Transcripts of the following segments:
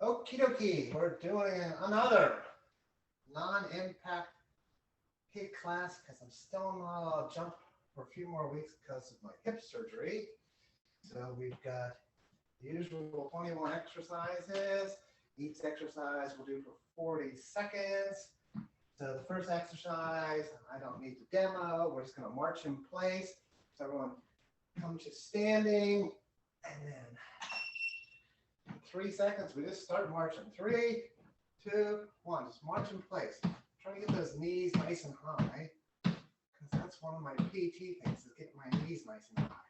Okie dokie, we're doing another non-impact HIIT class because I'm still not allowed to jump for a few more weeks because of my hip surgery. So we've got the usual 21 exercises. Each exercise we'll do for 40 seconds. So the first exercise, I don't need to demo. We're just going to march in place. So everyone come to standing, and then in 3 seconds, we just start marching. 3, 2, 1. Just march in place. Try to get those knees nice and high, because that's one of my PT things, is getting my knees nice and high.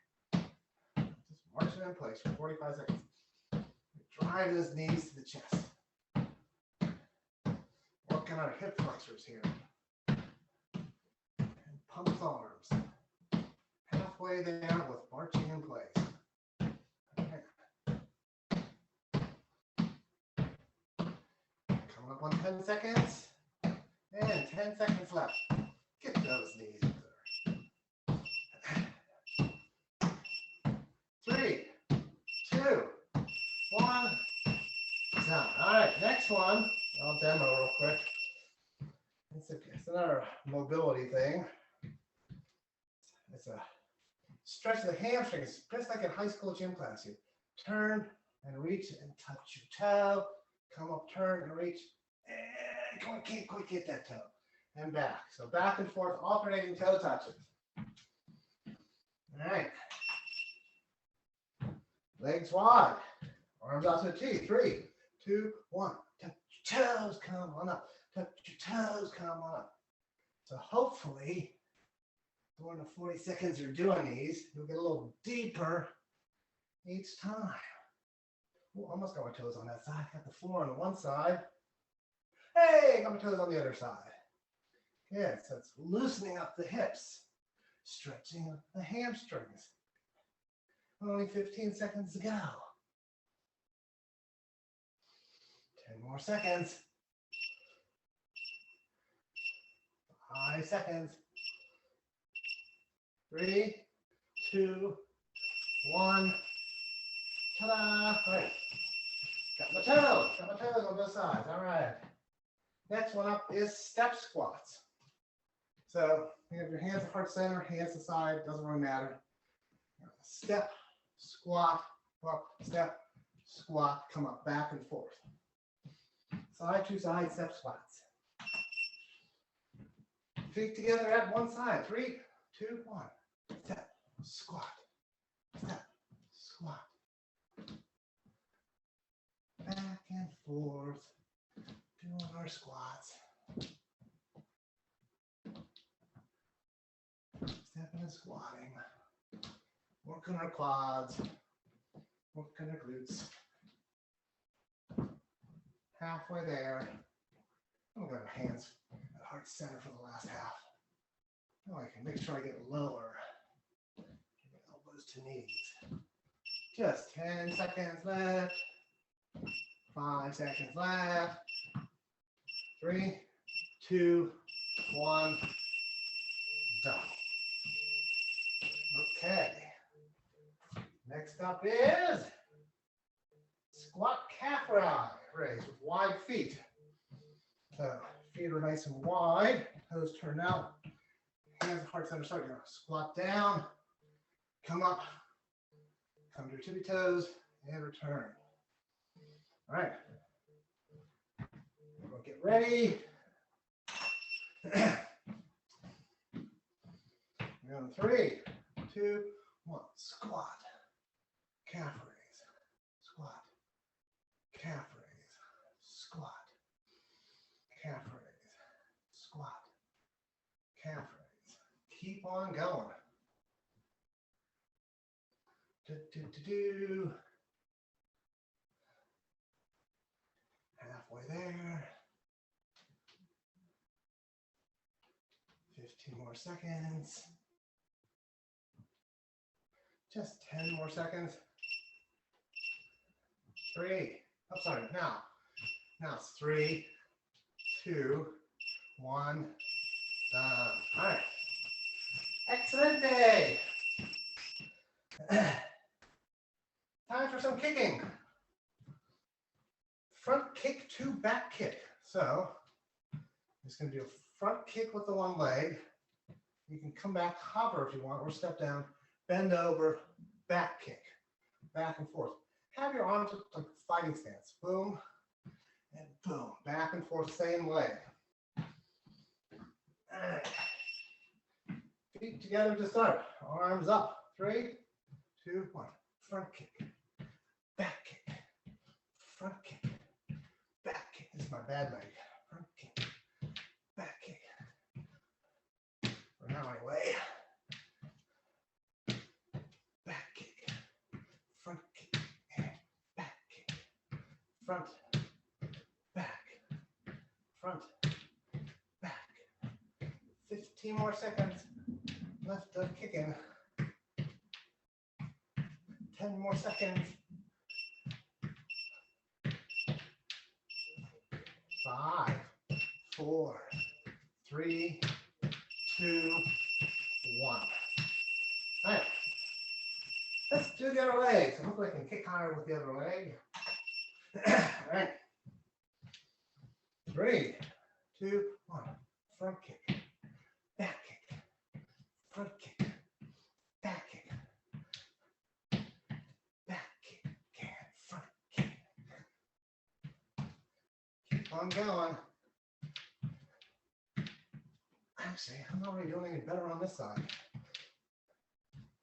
Just marching in place for 45 seconds. Drive those knees to the chest. Working our hip flexors here. And pump the arms. Halfway there with marching in place. Okay. Coming up on 10 seconds. And 10 seconds left. Get those knees up there. 3, 2, 1. Done. All right, next one. I'll demo real quick. It's another mobility thing. It's a stretch of the hamstrings, just like in high school gym class. You turn and reach and touch your toe. Come up, turn and reach. And can't quite get that toe. And back. So back and forth, alternating toe touches. All right. Legs wide. Arms out to the T. 3, 2, 1. Touch your toes, come on up. Touch your toes, come on up. So hopefully, during the 40 seconds you're doing these, you'll get a little deeper each time. Ooh, almost got my toes on that side. Got the floor on the one side. Hey, got my toes on the other side. Good, so it's loosening up the hips, stretching the hamstrings. Only 15 seconds to go. 10 more seconds. 5 seconds. 3, 2, 1. Ta-da! All right. Got my toes on both sides. All right. Next one up is step squats. So you have your hands at heart center, hands to side, doesn't really matter. Step, squat, up, step, squat, come up, back and forth. Side to side step squats. Feet together at one side. 3, 2, 1. Step, squat, step, squat. Back and forth, doing our squats. Stepping and squatting. Working our quads, working our glutes. Halfway there. I'm going to go hands at heart center for the last half. Now I can make sure I get lower. Get elbows to knees. Just 10 seconds left. 5 seconds left. 3, 2, 1. Done. Okay. Next up is squat calf raise with wide feet. So feet are nice and wide, toes turn out, hands at heart center. So you're going to squat down, come up, come to your tippy toes, and return. All right. We'll get ready. We're on 3, 2, 1. Squat. Calf raise, squat, calf raise, squat, calf raise, squat, calf raise. Keep on going. Halfway there. 15 more seconds. Just 10 more seconds. 3. I'm sorry. Now it's 3, 2, 1. Done. All right. Excelente. Time for some kicking. front kick to back kick. So I'm just going to do a front kick with the one leg. You can come back, hover if you want, or step down, bend over, back kick, back and forth. Have your arms like fighting stance. Boom and boom, back and forth, same leg. All right. Feet together to start. Arms up. 3, 2, 1. Front kick, back kick, front kick, back kick. This is my bad leg. Front kick, back kick. For now, anyway. Back kick, front kick, back kick, front, back, front, back. 15 more seconds left of kicking. 10 more seconds. 5, 4, 3, 2, 1. All right. Let's do the other leg. So hopefully I can kick higher with the other leg. All right. 3, 2, 1. Front kick, back kick, front kick, back kick, back kick, and front kick. Keep on going. Actually, I'm not really doing any better on this side.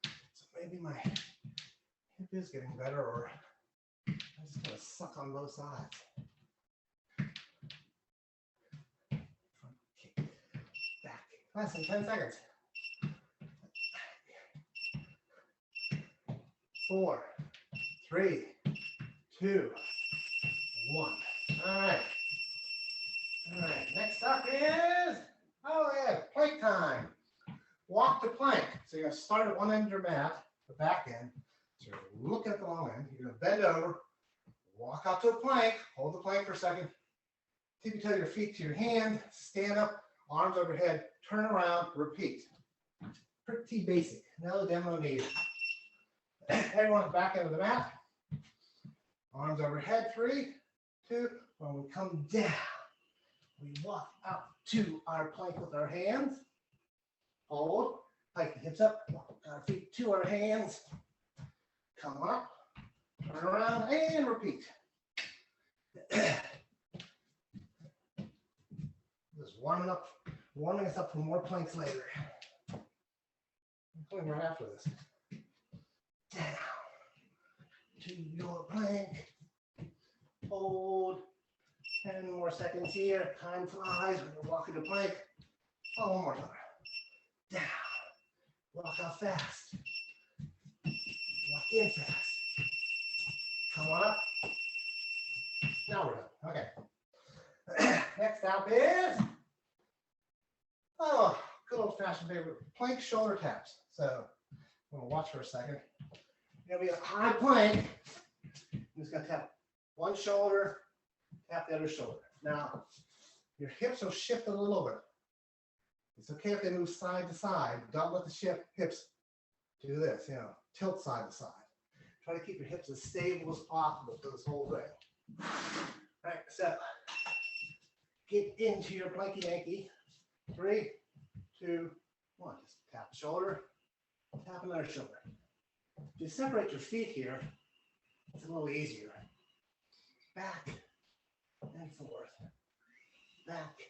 So maybe my hip is getting better, or I'm just going to suck on both sides. Front kick, back kick. Less than 10 seconds. 4, 3, 2, 1. All right. All right. Next up is, oh yeah, plank time. Walk to plank. So you're going to start at one end of your mat, the back end. So you're looking at the long end. You're going to bend over, walk out to a plank, hold the plank for a second. Tippy toe your feet to your hand, stand up, arms overhead, turn around, repeat. Pretty basic. No demo needed. Everyone's back into the mat. Arms overhead. 3, 2. When we come down, we walk out to our plank with our hands. Hold. Hike the hips up. Walk our feet to our hands. Come up. Turn around and repeat. Just warming us up for more planks later. I'm going right after this. Down to your plank. Hold. 10 more seconds here. Time flies when you're walking to plank. Oh, one more time. Down. Walk out fast. Walk in fast. Come on up. Now we're done. Okay. Next up is, oh, good old-fashioned favorite, plank shoulder taps. So I'm going to watch for a second. You're going to be a high plank. I'm just going to tap one shoulder, tap the other shoulder. Now, your hips will shift a little bit. It's okay if they move side to side. Don't let the hips do this, tilt side to side. Try to keep your hips as stable as possible for this whole thing. All right, so get into your planky danky. 3, 2, 1. Just tap the shoulder, tap another shoulder. If you separate your feet here, it's a little easier. Back and forth. Back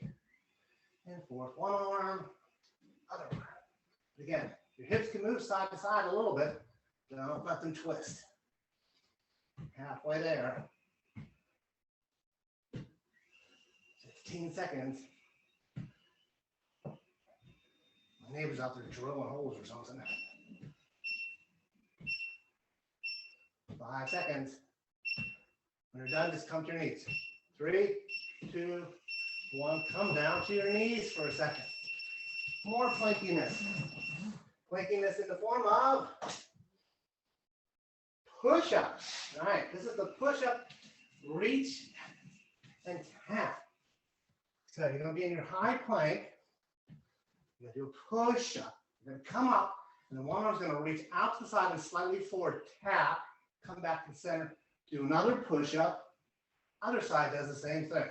and forth. One arm, other arm. Again, your hips can move side to side a little bit. Don't let them twist. Halfway there. 15 seconds. My neighbor's out there drilling holes or something. 5 seconds. When you're done, just come to your knees. 3, 2, 1. Come down to your knees for a second. More plankiness. Plankiness in the form of push-up. All right, this is the push-up, reach, and tap. So you're going to be in your high plank. You're going to do a push-up. You're going to come up, and then one arm's going to reach out to the side and slightly forward. Tap. Come back to the center. Do another push-up. Other side does the same thing.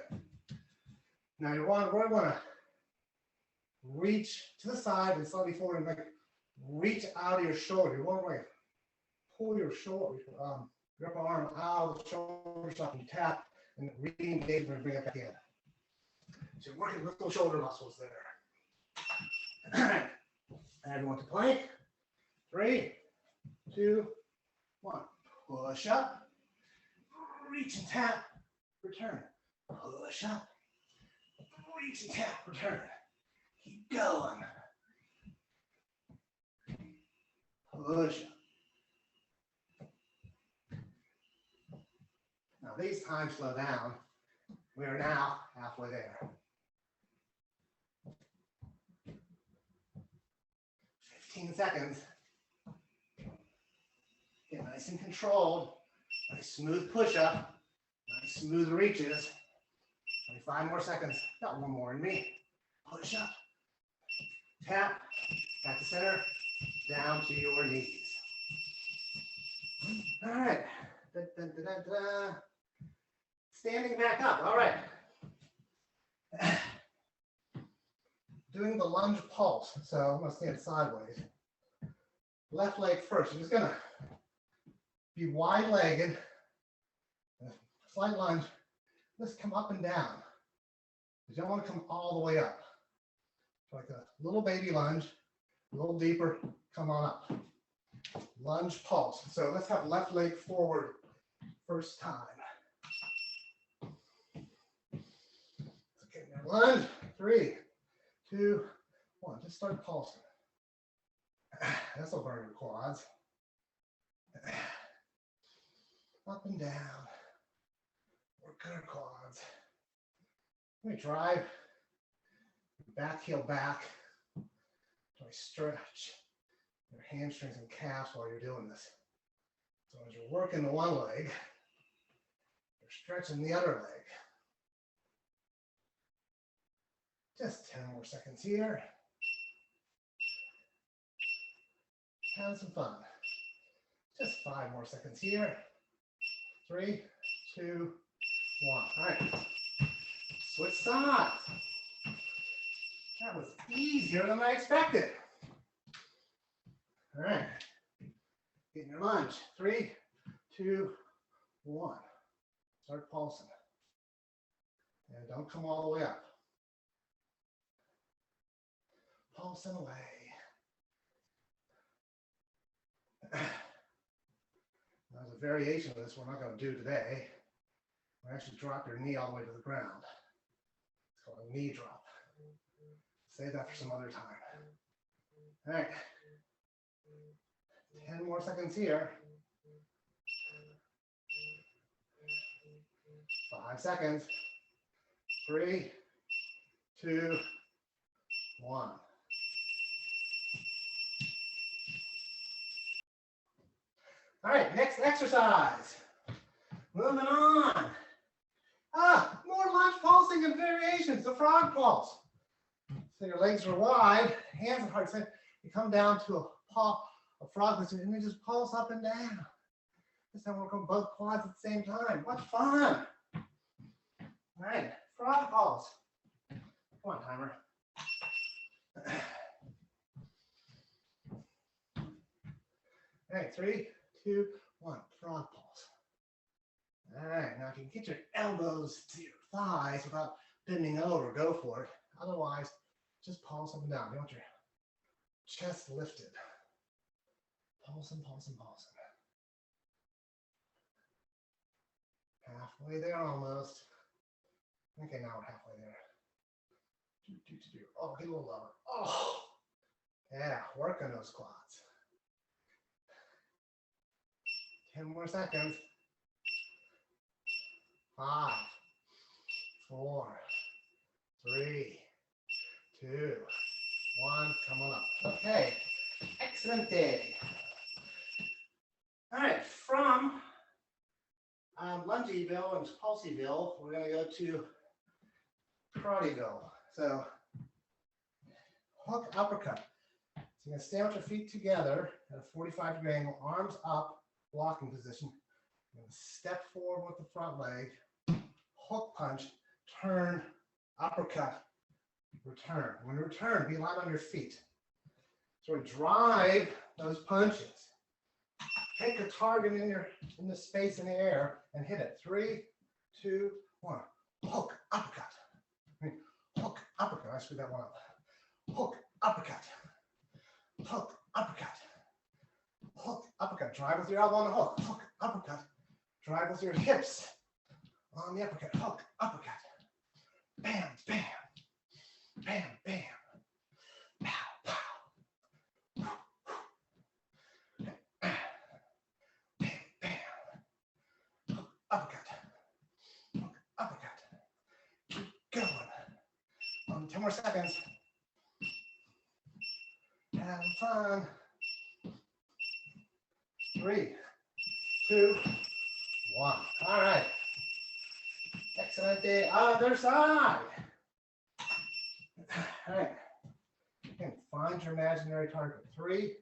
Now we're going to reach to the side and slightly forward and like reach out of your shoulder. You want to pull your shoulder, your upper arm out of the shoulder so you tap and re-engage and bring it back in. So you're working with those shoulder muscles there. All right. Everyone to plank. 3, 2, 1. Push up. Reach and tap. Return. Push up. Reach and tap. Return. Keep going. Push up. Now these times slow down. We are now halfway there. 15 seconds. Get nice and controlled. Nice smooth push up. Nice smooth reaches. 25 more seconds. Got one more in me. Push up. Tap. Back to center. Down to your knees. All right. Da, da, da, da, da. Standing back up. All right. Doing the lunge pulse. So I'm going to stand sideways. Left leg first. You're just going to be wide-legged. Slight lunge. Let's come up and down. You don't want to come all the way up. Like a little baby lunge. A little deeper. Come on up. Lunge pulse. So let's have left leg forward first time. Okay, now lunge. 3, 2, 1. Just start pulsing. This will burn your quads. Up and down. Work our quads. Let me drive. Back heel back. Try to stretch your hamstrings and calves while you're doing this. So as you're working the one leg, you're stretching the other leg. Just 10 more seconds here. Have some fun. Just 5 more seconds here. 3, 2, 1. All right. Switch sides. That was easier than I expected. All right. Get in your lunge. 3, 2, 1. Start pulsing. And don't come all the way up. Pulsing away. There's a variation of this we're not going to do today. We actually drop your knee all the way to the ground. It's called a knee drop. Save that for some other time. All right. 10 more seconds here. 5 seconds. 3, 2, 1. All right, next exercise. Moving on. More lunge pulsing and variations, the frog pulse. So your legs are wide, hands are hard. So you come down to a frog position, and you just pulse up and down. This time we're working both quads at the same time. What fun. All right, frog pulse. Come on, timer. All right, 3, 2, 1, frog pulse. All right, now if you can get your elbows to your thighs without bending over, go for it. Otherwise, just pulse up and down. You want your chest lifted. Pulsing, pulsing, pulsing. Halfway there almost. Okay, now we're halfway there. Oh, get a little lower. Oh, yeah, work on those quads. 10 more seconds. 5, 4, 3, 2, 1. Come on up. Okay. Excellent day. All right. From Lungeville and Pulseville, we're going to go to Karateeville. So hook uppercut. So you're going to stand with your feet together at a 45-degree angle, arms up, blocking position. You're going to step forward with the front leg. hook punch, turn, uppercut, return. When you return, be light on your feet. So we drive those punches. Take a target in the space in the air and hit it. 3, 2, 1. Hook, uppercut. Hook, uppercut. I screwed that one up. Hook, uppercut. Hook, uppercut. Hook, uppercut. Drive with your elbow on the hook. Hook, uppercut. Drive with your hips on the uppercut. Hook, uppercut. Bam, bam. Bam, bam. Pow, pow. Bam, bam. Hook, uppercut. Hook, uppercut. Keep going. 10 more seconds. Have fun. 3, 2, 1. All right. Excellent day. Other side. All right. And find your imaginary target. 3,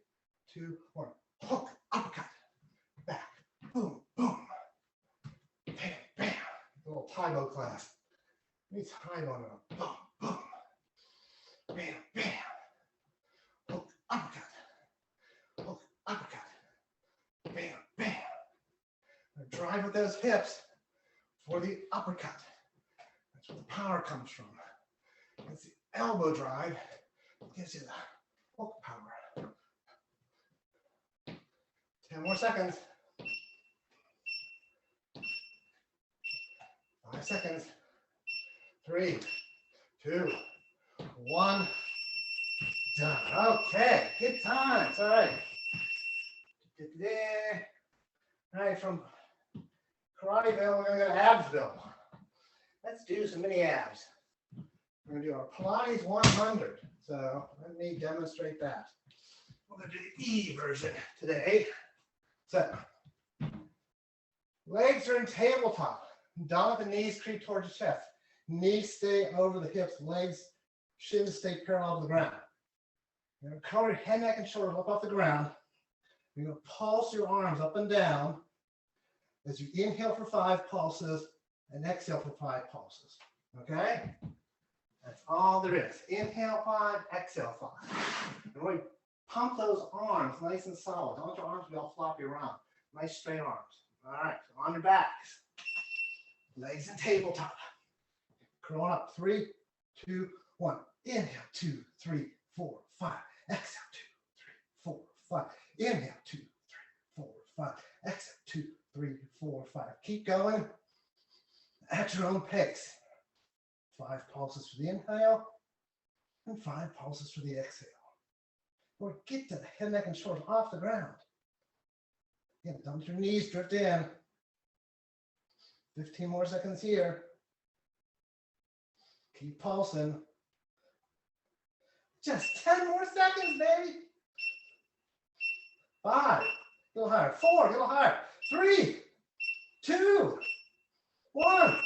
2, 1. Hook, uppercut. Back. Boom, boom. Bam, bam. A little Taibo class. Me Taibo on a boom, boom. Bam, bam. Hook, uppercut. Hook, uppercut. Bam, bam. Now drive with those hips for the uppercut. That's where the power comes from. It's the elbow drive that gives you the hook power. 10 more seconds. 5 seconds. 3, 2, 1. Done. Okay, good times. All right. All right, from Karateville, we're going to go to Absville. Let's do some mini abs. We're going to do our Pilates 100. So let me demonstrate that. We're going to do the E version today. So legs are in tabletop. Down at the knees, creep towards the chest. Knees stay over the hips. Legs, shins stay parallel to the ground. You're going to curl your head, neck, and shoulders up off the ground. You're going to pulse your arms up and down as you inhale for 5 pulses and exhale for 5 pulses. Okay? That's all there is. Inhale 5, exhale 5. And we pump those arms nice and solid. Don't let your arms be all floppy around. Nice straight arms. All right, so on your backs. Legs in tabletop. Curling up. 3, 2, 1. Inhale 2, 3, 4, 5. Exhale 2, 3, 4, 5. Inhale 2, 3, 4, 5. Exhale 2, 3, 4, 5. Keep going at your own pace. 5 pulses for the inhale and 5 pulses for the exhale. Or get to the head, neck, and shoulders off the ground. Again, don't let your knees drift in. 15 more seconds here. Keep pulsing. Just 10 more seconds, baby. 5, a little higher. 4, a little higher. 3, 2, 1.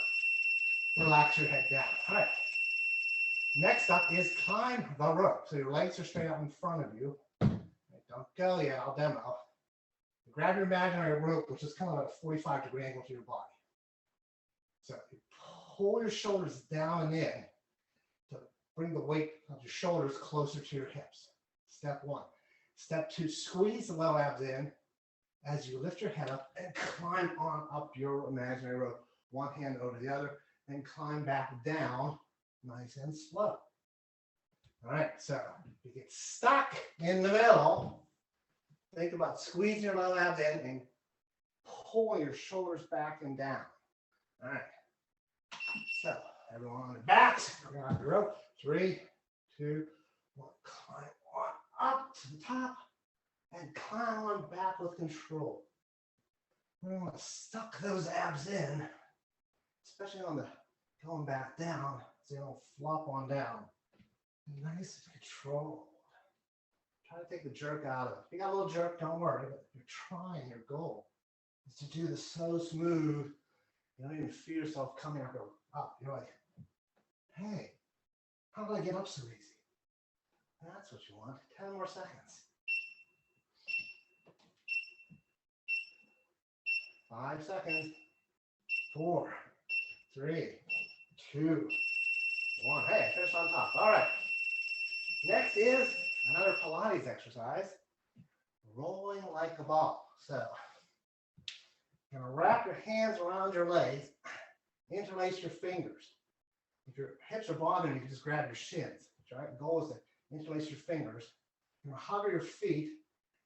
Relax your head down. All right. Next up is climb the rope. So your legs are straight out in front of you. Don't go yet. I'll demo. Grab your imaginary rope, which is kind of at a 45-degree angle to your body. So you pull your shoulders down and in to bring the weight of your shoulders closer to your hips. Step 1. Step 2, squeeze the low abs in as you lift your head up and climb on up your imaginary rope. One hand over the other, and climb back down nice and slow. All right, so if you get stuck in the middle, think about squeezing your low abs in and pull your shoulders back and down. All right, so everyone on their backs, grab the rope. 3, 2, 1, climb on up to the top and climb on back with control. We want to suck those abs in, especially on the going back down, so you don't flop on down. Nice and controlled. Try to take the jerk out of it. If you got a little jerk, don't worry, but you're trying, your goal is to do this so smooth, you don't even feel yourself coming up. You're like, hey, how did I get up so easy? That's what you want. 10 more seconds. 5 seconds. 4, 3, 2, 1. Hey, finish on top. All right. Next is another Pilates exercise, rolling like a ball. So you're going to wrap your hands around your legs, interlace your fingers. If your hips are bothering you, you can just grab your shins. All right? The goal is to interlace your fingers. You're going to hover your feet.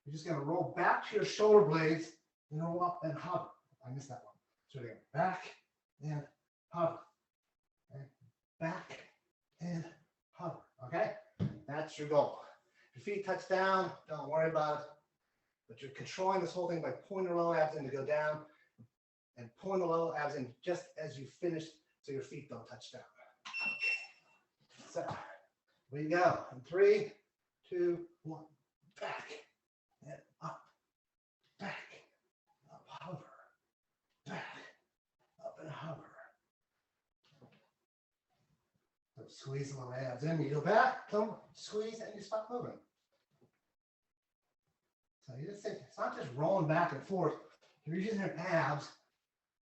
You're just going to roll back to your shoulder blades and roll up and hover. I missed that one. So again, back and hover. Okay? Back and hover. Okay? That's your goal. If your feet touch down, don't worry about it. But you're controlling this whole thing by pulling your lower abs in to go down and pulling the lower abs in just as you finish so your feet don't touch down. Okay. So, here we go. In 3, 2, 1. Back and up. Back. Up, hover. Back. Up and hover. So squeeze the lower abs in. You go back, come, squeeze, and you stop moving. So you just think, it's not just rolling back and forth. You're using your abs,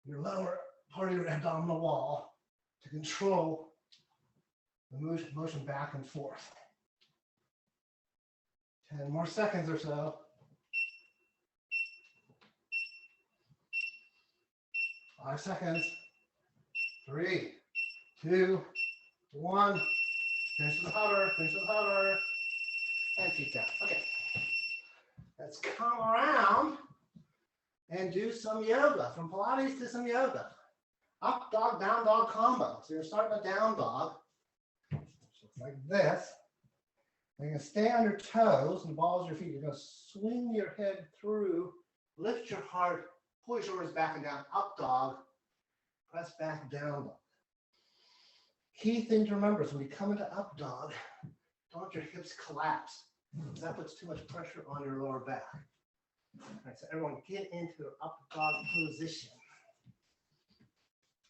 your lower part of your abdominal wall to control the motion back and forth. 10 more seconds or so. 5 seconds. 3, 2, 1. Finish with the hover, finish with the hover. And feet down. Okay. Let's come around and do some yoga. From Pilates to some yoga. Up dog, down dog combo. So you're starting a down dog, which looks like this. You're going to stay on your toes and balls of your feet. You're going to swing your head through, lift your heart, pull your shoulders back and down. Up dog, press back, down dog. Key thing to remember is when you come into up dog, don't let your hips collapse. Because that puts too much pressure on your lower back. All right, so everyone get into an up dog position.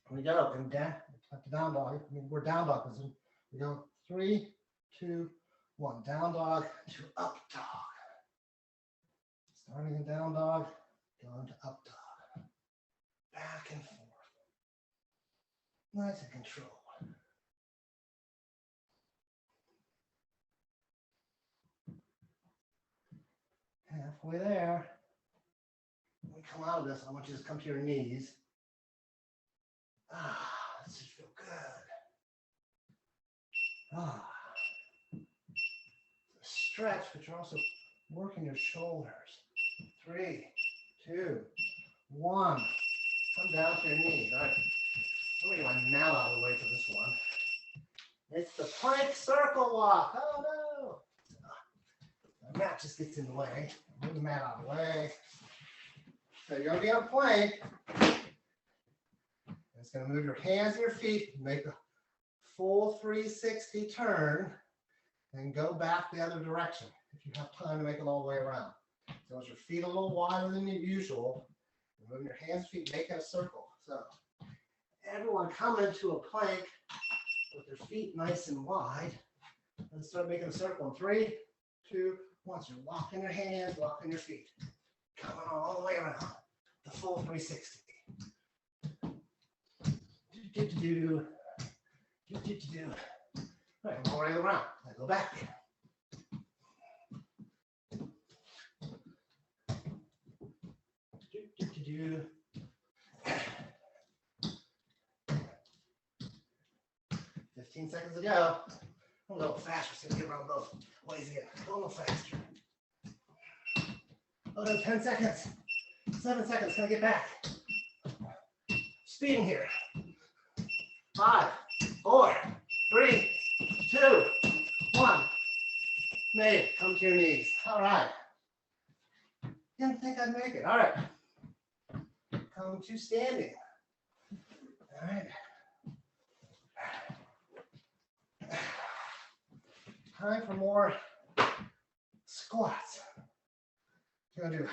Here we go. And down dog. I mean, we're down dog position. We go 3, 2, 1. Down dog to up dog. Starting in down dog, going to up dog. Back and forth. Nice and controlled. Halfway there. When we come out of this, I want you to come to your knees. This should feel good. Stretch, but you're also working your shoulders. 3, 2, 1. Come down to your knees. All right. I'm going to get my mat out of the way for this one. It's the plank circle walk. Oh no. The mat just gets in the way. Move the mat out of the way. So you're going to be on plank. It's going to move your hands and your feet, make a full 360 turn, and go back the other direction if you have time to make it all the way around. So as your feet a little wider than usual, you're moving your hands and feet, making a circle. So everyone come into a plank with their feet nice and wide, and start making a circle in 3, 2, 1. So you're walking your hands, walking your feet, coming all the way around, the full 360. Do. All right, all the way around. I go back. Do. 15 seconds to go. A little faster, so you get around both ways again. Go a little faster. Oh no, 10 seconds. 7 seconds. Can I get back? Speeding here. 5, 4, 3, 2, 1. Made it. Come to your knees. All right. Didn't think I'd make it. All right. Come to standing. All right. Time for more squats. You're going to do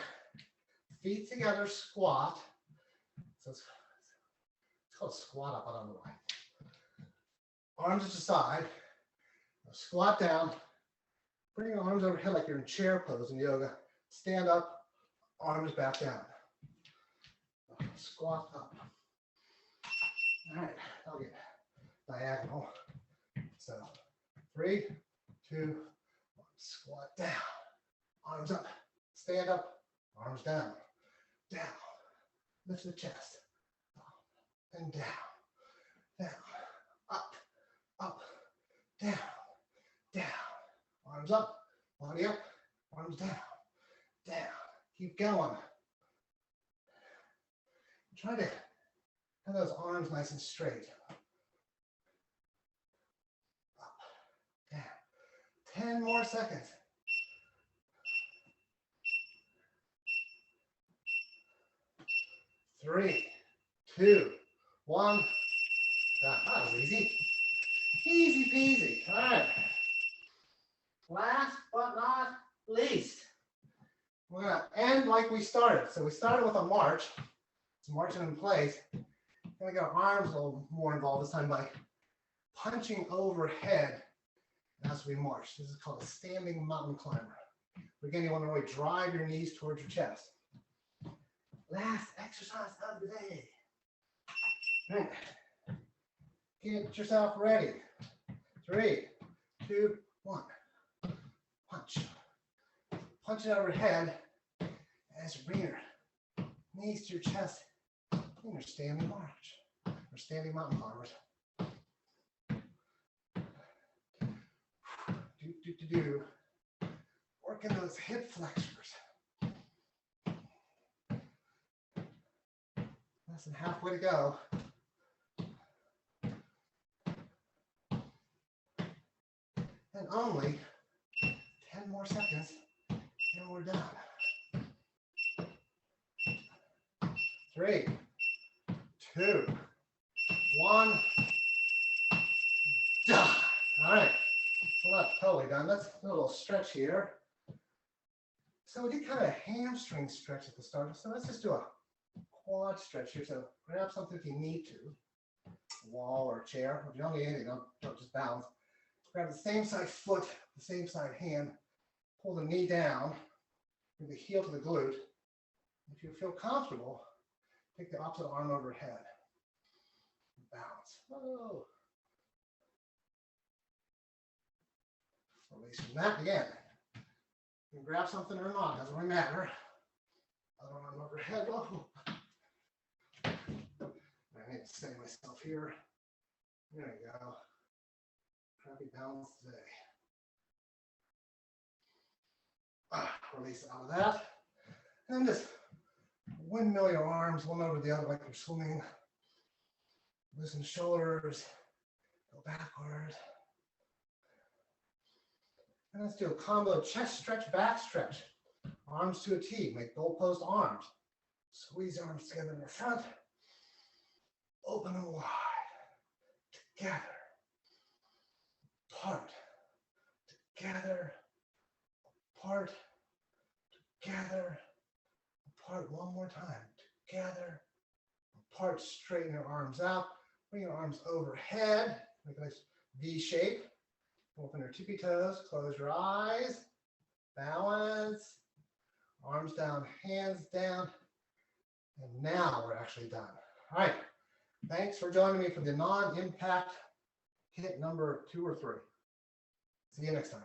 feet together squat. So it's called squat up. I don't know why. Arms to the side. Squat down. Bring your arms overhead like you're in chair pose in yoga. Stand up. Arms back down. Squat up. All right, I'll get diagonal. So 3, 2, 1, squat down, arms up, stand up, arms down, down, lift the chest, up and down, down, up, up, down, down, arms up, body up, arms down, down, keep going. Try to have those arms nice and straight. Up, down. 10 more seconds. 3, 2, 1. That was easy. Easy peasy. All right. Last but not least, we're going to end like we started. So we started with a march. So marching in place. Going to get our arms a little more involved this time by punching overhead as we march. This is called a standing mountain climber. Again, you want to really drive your knees towards your chest. Last exercise of the day. Right. Get yourself ready. 3, 2, 1. Punch. Punch it overhead as you bring your knees to your chest in your standing march or standing mountain climbers. Do. Working those hip flexors. Less than halfway to go. And only 10 more seconds, and we're done. 3, 2, 1, done. All right, we're not totally done. Let's do a little stretch here. So we did kind of a hamstring stretch at the start. So let's just do a quad stretch here. So grab something if you need to, a wall or a chair. If you don't need anything, don't just balance. Grab the same side foot, the same side hand, pull the knee down, bring the heel to the glute. If you feel comfortable, take the opposite arm overhead. Balance. Whoa. Release from that again. You can grab something or not, doesn't really matter. Other arm overhead. Whoa. I need to stay myself here. There you go. Crappy balance today. Release out of that. And just windmill your arms one over the other like you're swimming. Loosen shoulders. Go backward. And let's do a combo chest stretch, back stretch. Arms to a T. Make goalpost arms. Squeeze arms together in the front. Open and wide. Together. Apart. Together. Apart. Together. Apart. One more time. Together. Apart. Straighten your arms out. Bring your arms overhead. Make a nice V shape. Open your tippy toes. Close your eyes. Balance. Arms down, hands down. And now we're actually done. All right. Thanks for joining me for the non-impact HIIT number 2 or 3. See you next time.